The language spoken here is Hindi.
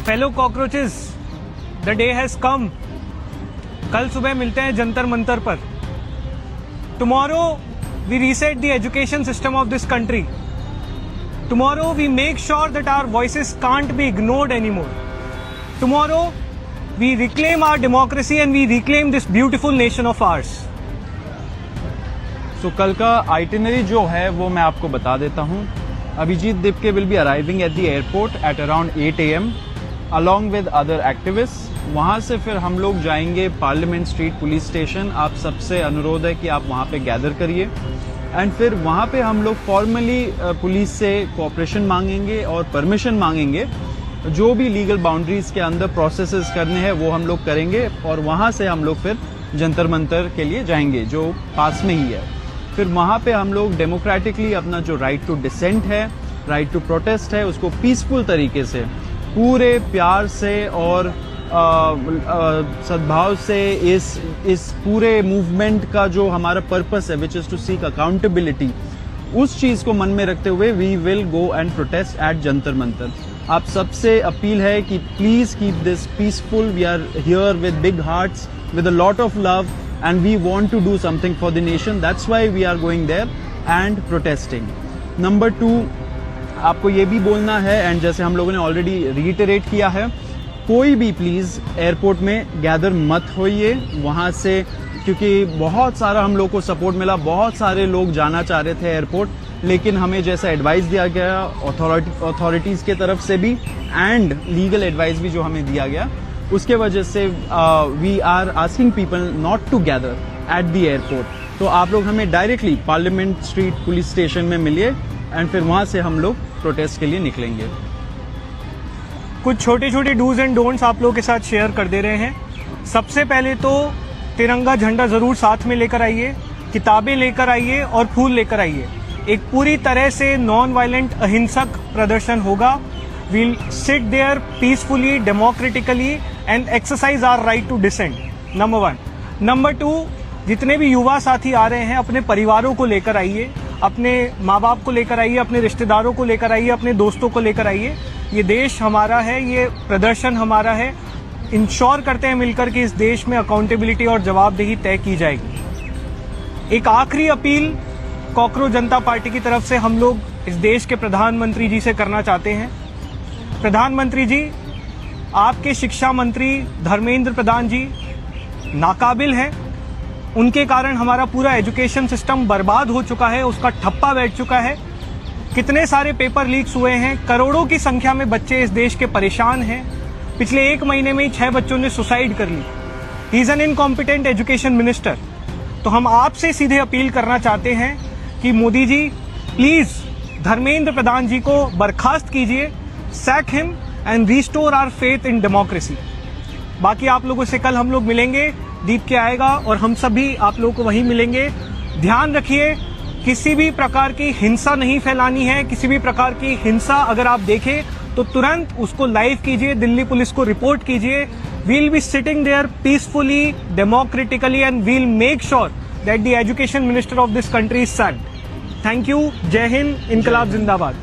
Fellow cockroaches, the day has come. कल सुबह मिलते हैं जंतर मंतर पर। Tomorrow we reset the education system of this country. Tomorrow we make sure that our voices can't be ignored anymore. Tomorrow we reclaim our democracy and we reclaim this beautiful nation of ours. तो कल का आइटिनरी जो है वो मैं आपको बता देता हूँ। Abhijeet Dipke will be arriving at the airport at around 8 AM along with other activists। वहाँ से फिर हम लोग जाएंगे पार्लियामेंट स्ट्रीट पुलिस स्टेशन। आप सबसे अनुरोध है कि आप वहाँ पे गैदर करिए एंड फिर वहाँ पे हम लोग फॉर्मली पुलिस से कोऑपरेशन मांगेंगे और परमिशन मांगेंगे। जो भी लीगल बाउंड्रीज के अंदर प्रोसेसेस करने हैं वो हम लोग करेंगे और वहाँ से हम लोग फिर जंतर मंतर के लिए जाएंगे जो पास में ही है। फिर वहाँ पे हम लोग डेमोक्रेटिकली अपना जो राइट टू डिसेंट है, राइट टू प्रोटेस्ट है, उसको पीसफुल तरीके से पूरे प्यार से और सद्भाव से इस पूरे मूवमेंट का जो हमारा पर्पस है which is to seek accountability, उस चीज को मन में रखते हुए we will go and protest at Jantar Mantar. आप सबसे अपील है कि please keep this peaceful. We are here with big hearts, with a lot of love and we want to do something for the nation. That's why we are going there and protesting. Number 2, आपको ये भी बोलना है एंड जैसे हम लोगों ने ऑलरेडी रीइटरेट किया है, कोई भी प्लीज एयरपोर्ट में गैदर मत होइए वहाँ से, क्योंकि बहुत सारा हम लोग को सपोर्ट मिला। बहुत सारे लोग जाना चाह रहे थे एयरपोर्ट, लेकिन हमें जैसा एडवाइस दिया गया अथॉरिटीज के तरफ से भी एंड लीगल एडवाइस भी जो हमें दिया गया, उसके वजह से we are asking people not to gather at the airport. तो आप लोग हमें directly Parliament Street police station में मिलिए एंड फिर वहां से हम लोग प्रोटेस्ट के लिए निकलेंगे। कुछ छोटे छोटे डूज एंड डोंट्स आप लोगों के साथ शेयर कर दे रहे हैं। सबसे पहले तो तिरंगा झंडा जरूर साथ में लेकर आइए, किताबें लेकर आइए और फूल लेकर आइए। एक पूरी तरह से नॉन वायलेंट अहिंसक प्रदर्शन होगा। We'll sit there peacefully, democratically and exercise our right to dissent. Number 1. Number 2, जितने भी युवा साथी आ रहे हैं अपने परिवारों को लेकर आइए, अपने माँ बाप को लेकर आइए, अपने रिश्तेदारों को लेकर आइए, अपने दोस्तों को लेकर आइए। ये देश हमारा है, ये प्रदर्शन हमारा है। इंश्योर करते हैं मिलकर कि इस देश में अकाउंटेबिलिटी और जवाबदेही तय की जाएगी। एक आखिरी अपील कॉकरोच जनता पार्टी की तरफ से हम लोग इस देश के प्रधानमंत्री जी से करना चाहते हैं। प्रधानमंत्री जी, आपके शिक्षा मंत्री धर्मेंद्र प्रधान जी नाकाबिल हैं। उनके कारण हमारा पूरा एजुकेशन सिस्टम बर्बाद हो चुका है, उसका ठप्पा बैठ चुका है। कितने सारे पेपर लीक्स हुए हैं, करोड़ों की संख्या में बच्चे इस देश के परेशान हैं। पिछले 1 महीने में ही 6 बच्चों ने सुसाइड कर ली। He is an incompetent education minister. तो हम आपसे सीधे अपील करना चाहते हैं कि मोदी जी प्लीज धर्मेंद्र प्रधान जी को बर्खास्त कीजिए, sack him and restore our faith in democracy। बाकी आप लोगों से कल हम लोग मिलेंगे, दीप के आएगा और हम सभी आप लोगों को वहीं मिलेंगे। ध्यान रखिए, किसी भी प्रकार की हिंसा नहीं फैलानी है। किसी भी प्रकार की हिंसा अगर आप देखें तो तुरंत उसको लाइव कीजिए, दिल्ली पुलिस को रिपोर्ट कीजिए। we'll be sitting there peacefully, democratically and we'll make sure that the education minister of this country is sacked। Thank you. जय हिंद, इनकलाब जिंदाबाद।